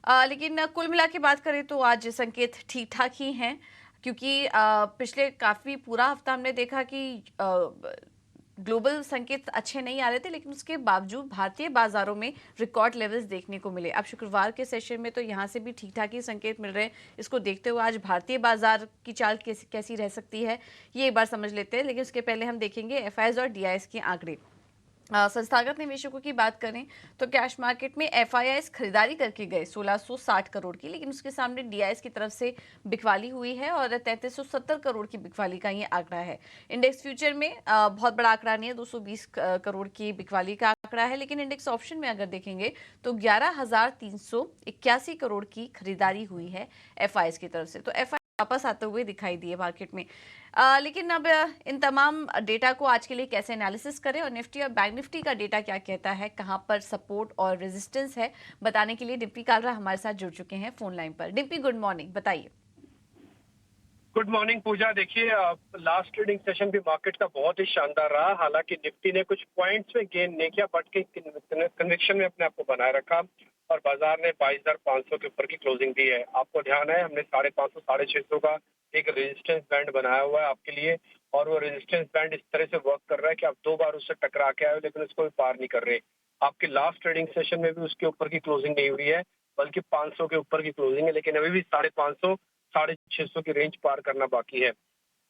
लेकिन कुल मिला के बात करें तो आज संकेत ठीक ठाक ही हैं, क्योंकि पिछले काफ़ी पूरा हफ्ता हमने देखा कि ग्लोबल संकेत अच्छे नहीं आ रहे थे, लेकिन उसके बावजूद भारतीय बाजारों में रिकॉर्ड लेवल्स देखने को मिले। अब शुक्रवार के सेशन में तो यहाँ से भी ठीक ठाक ही संकेत मिल रहे हैं। इसको देखते हुए आज भारतीय बाजार की चाल कैसी रह सकती है, ये एक बार समझ लेते हैं। लेकिन उसके पहले हम देखेंगे एफआईआईज और डीआईएस के आंकड़े। संस्थागत निवेशकों की बात करें तो कैश मार्केट में एफआईआईज खरीदारी करके गए 1660 करोड़ की, लेकिन उसके सामने डीआईएस की तरफ से बिकवाली हुई है और 3370 करोड़ की बिकवाली का ये आंकड़ा है। इंडेक्स फ्यूचर में बहुत बड़ा आंकड़ा नहीं है, 220 करोड़ की बिकवाली का आंकड़ा है, लेकिन इंडेक्स ऑप्शन में अगर देखेंगे तो 11,381 करोड़ की खरीदारी हुई है एफआईआईज की तरफ से। तो एफआई वापस आते हुए दिखाई दिए मार्केट में। लेकिन अब इन तमाम डेटा को आज के लिए कैसे एनालिसिस करें और निफ्टी और बैंक निफ्टी का डेटा क्या कहता है, कहां पर सपोर्ट और रेजिस्टेंस है, बताने के लिए डिम्पी कालरा हमारे साथ जुड़ चुके हैं फोन लाइन पर। डिम्पी, गुड मॉर्निंग, बताइए। गुड मॉर्निंग पूजा। देखिए, लास्ट ट्रेडिंग सेशन भी मार्केट का बहुत ही शानदार रहा। हालांकि निफ्टी ने कुछ पॉइंट्स में गेन नहीं किया, बट कन्विक्शन में अपने आप को बनाए रखा और बाजार ने 22,500 के ऊपर की क्लोजिंग दी है। आपको ध्यान है, हमने 550 650 का एक रेजिस्टेंस बैंड बनाया हुआ है आपके लिए, और वो रेजिस्टेंस बैंड इस तरह से वर्क कर रहा है कि आप 2 बार उससे टकरा के आए हो, लेकिन उसको भी पार नहीं कर रहे। आपके लास्ट ट्रेडिंग सेशन में भी उसके ऊपर की क्लोजिंग नहीं हुई है, बल्कि 500 के ऊपर की क्लोजिंग है, लेकिन अभी भी 550 650 की रेंज पार करना बाकी है।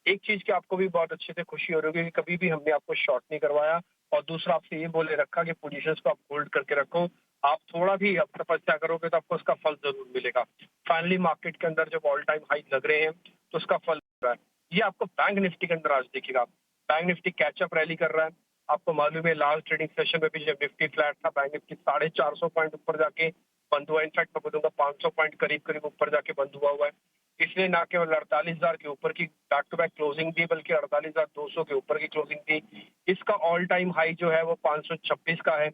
एक चीज की आपको भी बहुत अच्छे से खुशी हो रही होगी कि कभी भी हमने आपको शॉर्ट नहीं करवाया, और दूसरा आपसे ये बोले रखा कि पोजीशंस को आप होल्ड करके रखो। आप थोड़ा भी अब तपस्या करोगे तो आपको उसका फल जरूर मिलेगा। फाइनली मार्केट के अंदर जब ऑल टाइम हाई लग रहे हैं तो उसका फल मिल रहा है। ये आपको बैंक निफ्टी के अंदर आज दिखेगा। बैंक निफ्टी कैचअप रैली कर रहा है। आपको मालूम है, लास्ट ट्रेडिंग सेशन में भी जब निफ्टी फ्लैट था, बैंक निफ्टी 450 पॉइंट ऊपर जाके बंद हुआ। इनफैक्ट मैं बोलूंगा 500 पॉइंट करीब करीब ऊपर जाके बंद हुआ है। इसलिए ना केवल 48,000 के ऊपर की बैक टू बैक क्लोजिंग दी, बल्कि 48,200 के ऊपर की क्लोजिंग दी। इसका ऑल टाइम हाई जो है वो 526 का है,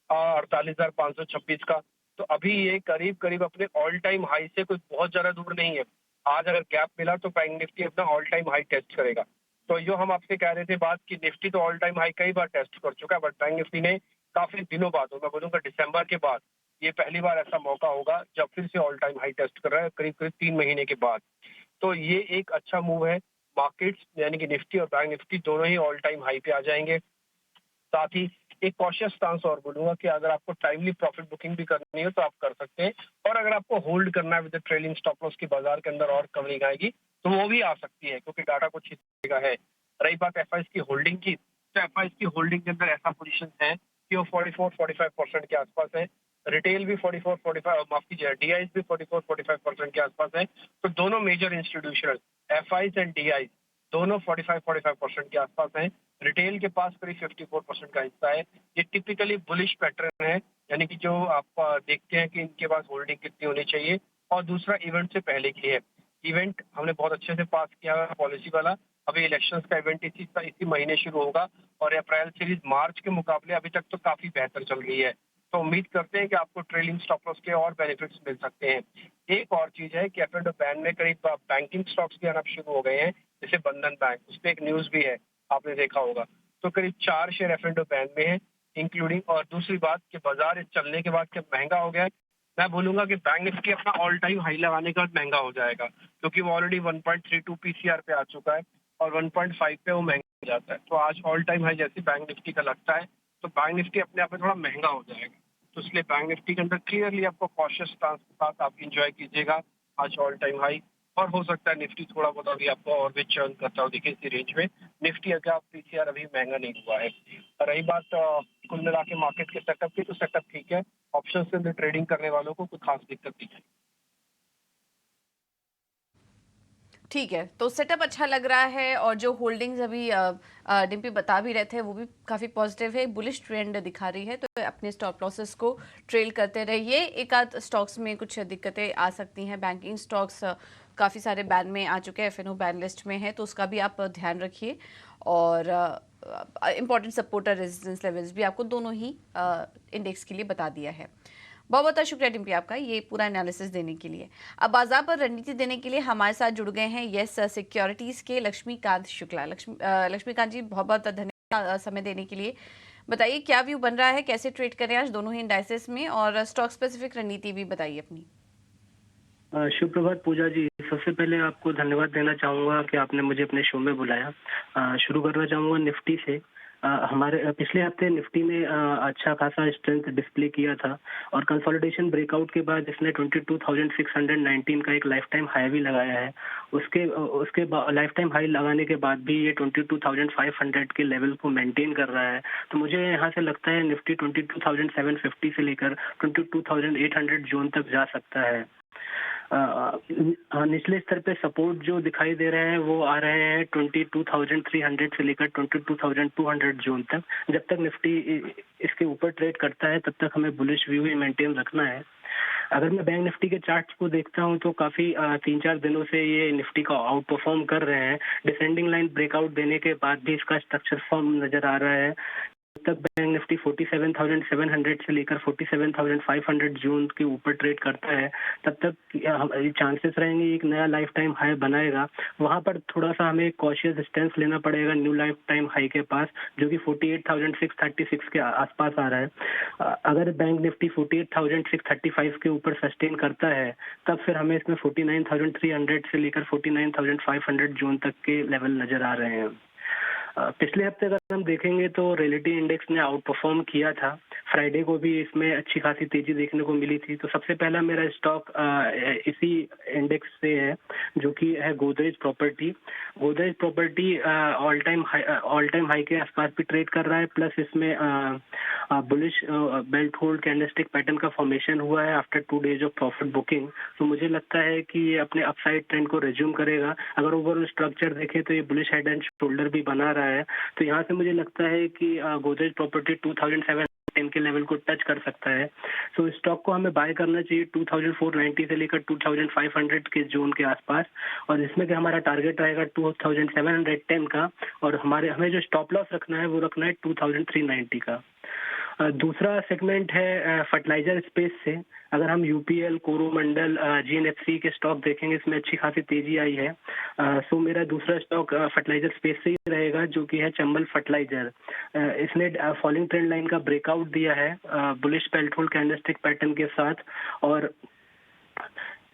48,526 का। तो अभी ये करीब करीब अपने ऑल टाइम हाई से कोई बहुत ज्यादा दूर नहीं है। आज अगर गैप मिला तो बैंक निफ्टी अपना ऑल टाइम हाई टेस्ट करेगा। तो जो हम आपसे कह रहे थे बात की, निफ्टी तो ऑल टाइम हाई कई बार टेस्ट कर चुका है, बट बैंक निफ्टी ने काफी दिनों बाद, मैं बोलूंगा दिसंबर के बाद, ये पहली बार ऐसा मौका होगा जब फिर से ऑल टाइम हाई टेस्ट कर रहा है, करीब करीब 3 महीने के बाद। तो ये एक अच्छा मूव है। मार्केट्स यानी कि निफ्टी और बैंक निफ्टी दोनों ही ऑल टाइम हाई पे आ जाएंगे। साथ ही एक कॉशियस स्टांस और बोलूंगा कि अगर आपको टाइमली प्रॉफिट बुकिंग भी करनी हो तो आप कर सकते हैं, और अगर आपको होल्ड करना है विद ट्रेलिंग स्टॉप लॉस की बाजार के अंदर और कमिंग आएगी तो वो भी आ सकती है, क्योंकि डाटा कुछ इस तरह का है। रही बात एफआईआईज की होल्डिंग की, तो एफआईआईज की होल्डिंग के अंदर ऐसा पोजीशन है कि वो 44-45% के आसपास है। रिटेल भी 44-45, माफ कीजिए, डीआईज भी 44-45% के आसपास है। तो दोनों major institutional FIIs and DIIs दोनों 45-45% के आसपास हैं। रिटेल के पास करीब 54% का हिस्सा है। ये टिपिकली बुलिश पैटर्न है, यानी कि जो आप देखते हैं कि इनके पास होल्डिंग कितनी होनी चाहिए। और दूसरा इवेंट से पहले की है। इवेंट हमने बहुत अच्छे से पास किया है पॉलिसी वाला। अभी इलेक्शंस का इवेंट इसी महीने शुरू होगा, और अप्रैल सीरीज मार्च के मुकाबले अभी तक तो काफी बेहतर चल रही है। तो उम्मीद करते हैं कि आपको ट्रेलिंग स्टॉप लॉस के और बेनिफिट्स मिल सकते हैं। एक और चीज है कि एफ एंड बैन में करीब बैंकिंग स्टॉक्स भी आना शुरू हो गए हैं, जैसे बंधन बैंक, उस पर एक न्यूज भी है, आपने देखा होगा। तो करीब 4 शेयर एफ एंड बैन में है, इंक्लूडिंग। और दूसरी बात कि बाजार इस चलने के बाद क्या महंगा हो गया है, मैं बोलूंगा कि बैंक निफ्टी अपना ऑल टाइम हाई लगाने के बाद महंगा हो जाएगा, क्योंकि वो ऑलरेडी 1.32 पीसीआर पे आ चुका है, और 1.5 पे वो महंगा हो जाता है। तो आज ऑल टाइम हाई जैसे बैंक निफ्टी का लगता है, तो बैंक निफ्टी अपने आप में थोड़ा महंगा हो जाएगा। तो इसलिए बैंक निफ्टी के अंदर क्लियरली आपको कॉशियस स्टांस के साथ आप इंजॉय कीजिएगा आज ऑल टाइम हाई। और हो सकता है निफ्टी थोड़ा बहुत अभी आपको और भी चर्न करता हो दिखे इसी रेंज में। निफ्टी अगर पीसीआर अभी महंगा नहीं हुआ है। रही बात कुल मिला के मार्केट के सेटअप की, तो सेटअप ठीक है। ऑप्शन से अंदर ट्रेडिंग करने वालों को कोई खास दिक्कत नहीं है। ठीक है, तो सेटअप अच्छा लग रहा है, और जो होल्डिंग्स अभी डिम्पी बता भी रहे थे वो भी काफ़ी पॉजिटिव है, बुलिश ट्रेंड दिखा रही है। तो अपने स्टॉप लॉसेस को ट्रेल करते रहिए। एक आध स्टॉक्स में कुछ दिक्कतें आ सकती हैं। बैंकिंग स्टॉक्स काफ़ी सारे बैन में आ चुके हैं, एफएनओ बैन लिस्ट में है, तो उसका भी आप ध्यान रखिए। और इम्पॉर्टेंट सपोर्ट और रेजिस्टेंस लेवल्स भी आपको दोनों ही इंडेक्स के लिए बता दिया है। बहुत बहुत शुक्रिया टिम्पी आपका ये पूरा एनालिसिस देने के लिए। अब बाजार पर रणनीति देने के लिए हमारे साथ जुड़ गए हैं यस सिक्योरिटीज के लक्ष्मीकांत शुक्ला। लक्ष्मीकांत जी, बहुत बहुत धन्यवाद समय देने के लिए। बताइए क्या व्यू बन रहा है, कैसे ट्रेड करें आज दोनों ही इंडाइसेस में, और स्टॉक स्पेसिफिक रणनीति भी बताइए अपनी। शुभ प्रभात पूजा जी। सबसे पहले आपको धन्यवाद देना चाहूँगा कि आपने मुझे अपने शो में बुलाया। शुरू करना चाहूँगा निफ्टी से। हमारे पिछले हफ्ते निफ्टी ने अच्छा खासा स्ट्रेंथ डिस्प्ले किया था और कंसोलिडेशन ब्रेकआउट के बाद इसने 22,619 का एक लाइफ टाइम हाई भी लगाया है। उसके लाइफ टाइम हाई लगाने के बाद भी ये 22,500 के लेवल को मेंटेन कर रहा है। तो मुझे यहाँ से लगता है निफ्टी 22,750 से लेकर 22,800 जोन तक जा सकता है। निचले स्तर पे सपोर्ट जो दिखाई दे रहे हैं वो आ रहे हैं 22,300 से लेकर 22,200 जोन तक। जब तक निफ्टी इसके ऊपर ट्रेड करता है तब तक हमें बुलिश व्यू ही मेंटेन रखना है। अगर मैं बैंक निफ्टी के चार्ट्स को देखता हूं तो काफी 3-4 दिनों से ये निफ्टी का आउट परफॉर्म कर रहे हैं। डिसेंडिंग लाइन ब्रेकआउट देने के बाद भी इसका स्ट्रक्चर फॉर्म नजर आ रहा है। तक बैंक निफ्टी 47,700 से लेकर 47,500 जोन के ऊपर ट्रेड करता है, तब तक चांसेस रहेंगे एक नया लाइफ टाइम हाई बनाएगा। वहां पर थोड़ा सा हमें कॉशियस स्टेंस लेना पड़ेगा न्यू लाइफ टाइम हाई के पास, जो कि 48,636 के आसपास आ रहा है। अगर बैंक निफ्टी 48,635 के ऊपर सस्टेन करता है तब फिर हमें इसमें 49,300 से लेकर 49,500 जोन तक के लेवल नजर आ रहे हैं। पिछले हफ्ते अगर हम देखेंगे तो रिलेटिव इंडेक्स ने आउट परफॉर्म किया था। फ्राइडे को भी इसमें अच्छी खासी तेजी देखने को मिली थी। तो सबसे पहला मेरा स्टॉक इसी इंडेक्स से है, जो कि है Godrej property. Godrej property all time high के आसपास भी ट्रेड कर रहा है, प्लस इसमें bullish belt hold candlestick pattern का फॉर्मेशन हुआ है after 2 days of profit booking. तो मुझे लगता है कि ये अपने अपसाइड ट्रेंड को रिज्यूम करेगा। अगर ओवरऑल स्ट्रक्चर देखें तो ये बुलिश हेड एंड शोल्डर भी बना रहा है। तो यहाँ से मुझे लगता है कि गोदरेज प्रॉपर्टी 2710 के लेवल को टच कर सकता है। तो स्टॉक को हमें बाय करना चाहिए 2490 से लेकर 2500 के जोन के आसपास, और इसमें कि हमारा टारगेट रहेगा 2710 का, और हमें जो स्टॉप लॉस रखना है वो रखना है 2390 का। दूसरा सेगमेंट है फर्टिलाइजर स्पेस से। अगर हम यूपीएल, कोरोमंडल, जीएनएफसी के स्टॉक देखेंगे, इसमें अच्छी खासी तेजी आई है। सो मेरा दूसरा स्टॉक फर्टिलाइजर स्पेस से ही रहेगा, जो कि है चंबल फर्टिलाइजर। इसने फॉलिंग ट्रेंड लाइन का ब्रेकआउट दिया है bullish belt hold candlestick pattern के साथ, और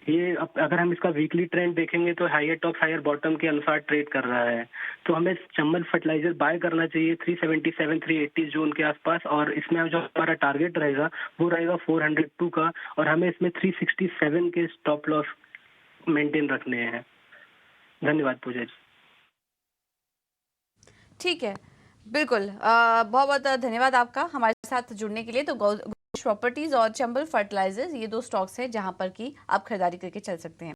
ये अगर हम इसका वीकली ट्रेंड देखेंगे तो हायर टॉप हायर बॉटम के अनुसार ट्रेड कर रहा है। तो हमें चंबल फर्टिलाइजर बाय करना चाहिए 377-380 जोन के आसपास, और इसमें जो हमारा टारगेट रहेगा वो रहेगा 402 का, और हमें इसमें 367 के स्टॉप लॉस मेंटेन रखने हैं। धन्यवाद पूजा जी। ठीक है, बिल्कुल। बहुत बहुत धन्यवाद आपका हमारे साथ जुड़ने के लिए। तो प्रॉपर्टीज और चंबल फर्टिलाइजर्स, ये दो स्टॉक्स हैं जहां पर कि आप खरीदारी करके चल सकते हैं।